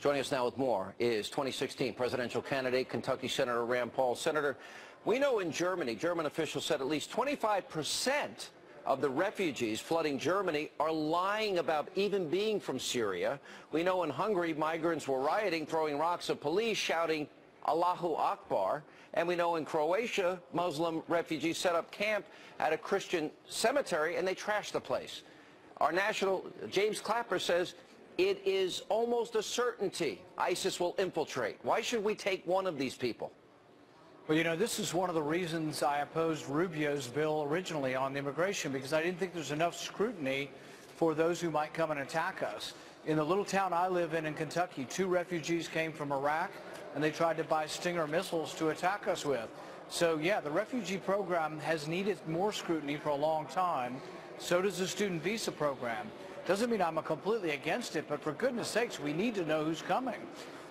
Joining us now with more is 2016 presidential candidate, Kentucky Senator Rand Paul. Senator, we know in Germany, German officials said at least 25% of the refugees flooding Germany are lying about even being from Syria. We know in Hungary, migrants were rioting, throwing rocks at police, shouting Allahu Akbar. And we know in Croatia, Muslim refugees set up camp at a Christian cemetery and they trashed the place. Our national, James Clapper, says it is almost a certainty ISIS will infiltrate. Why should we take one of these people? Well, you know, this is one of the reasons I opposed Rubio's bill originally on immigration, because I didn't think there's enough scrutiny for those who might come and attack us. In the little town I live in Kentucky, 2 refugees came from Iraq, and they tried to buy Stinger missiles to attack us with. So, yeah, the refugee program has needed more scrutiny for a long time. So does the student visa program. Doesn't mean I'm completely against it, but for goodness sakes, we need to know who's coming.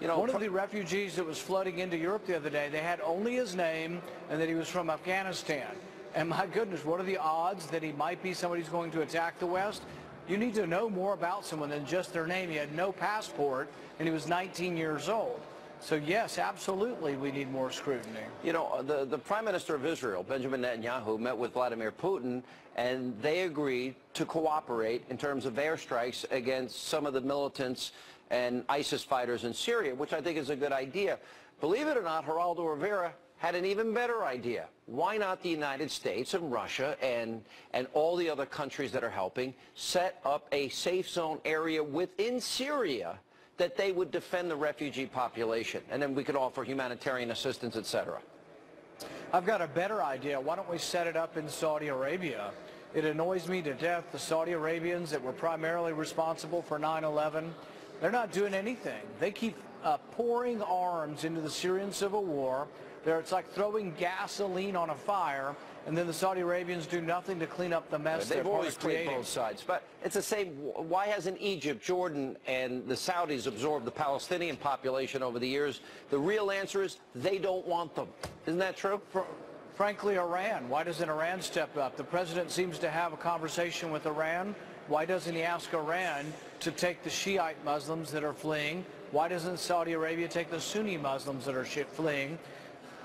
You know, one of the refugees that was flooding into Europe the other day, they had only his name and that he was from Afghanistan. And my goodness, what are the odds that he might be somebody who's going to attack the West? You need to know more about someone than just their name. He had no passport, and he was 19 years old. So, yes, absolutely, we need more scrutiny. You know, the Prime Minister of Israel, Benjamin Netanyahu, met with Vladimir Putin, and they agreed to cooperate in terms of airstrikes against some of the militants and ISIS fighters in Syria, which I think is a good idea. Believe it or not, Geraldo Rivera had an even better idea. Why not the United States and Russia and all the other countries that are helping set up a safe zone area within Syria that they would defend the refugee population, and then we could offer humanitarian assistance, etc. I've got a better idea. Why don't we set it up in Saudi Arabia? It annoys me to death, the Saudi Arabians that were primarily responsible for 9/11. They're not doing anything. They keep pouring arms into the Syrian civil war. It's like throwing gasoline on a fire, and then the Saudi Arabians do nothing to clean up the mess they've always played both sides. But it's the same. Why hasn't Egypt, Jordan, and the Saudis absorbed the Palestinian population over the years? The real answer is they don't want them. Isn't that true? Frankly, Iran. Why doesn't Iran step up? The president seems to have a conversation with Iran. Why doesn't he ask Iran to take the Shiite Muslims that are fleeing? Why doesn't Saudi Arabia take the Sunni Muslims that are fleeing?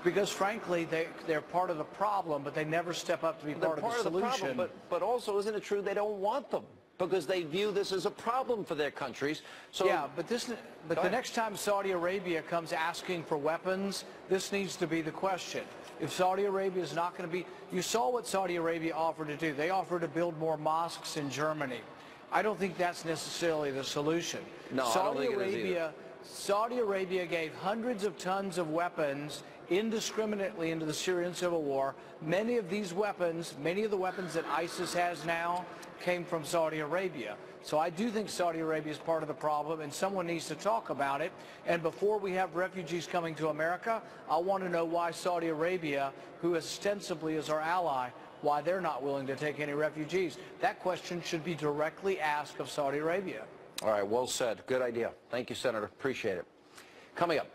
Because, frankly, they're part of the problem, but they never step up to be part of the solution. But also, isn't it true they don't want them? Because they view this as a problem for their countries. So yeah, but the next time Saudi Arabia comes asking for weapons, this needs to be the question. If Saudi Arabia is not going to be, you saw what Saudi Arabia offered to do. They offered to build more mosques in Germany. I don't think that's necessarily the solution. No, I don't think it is either. Saudi Arabia gave hundreds of tons of weapons indiscriminately into the Syrian civil war. Many of the weapons that ISIS has now came from Saudi Arabia. So I do think Saudi Arabia is part of the problem, and someone needs to talk about it. And before we have refugees coming to America, I want to know why Saudi Arabia, who ostensibly is our ally, why they're not willing to take any refugees. That question should be directly asked of Saudi Arabia. All right, well said. Good idea. Thank you, Senator. Appreciate it. Coming up.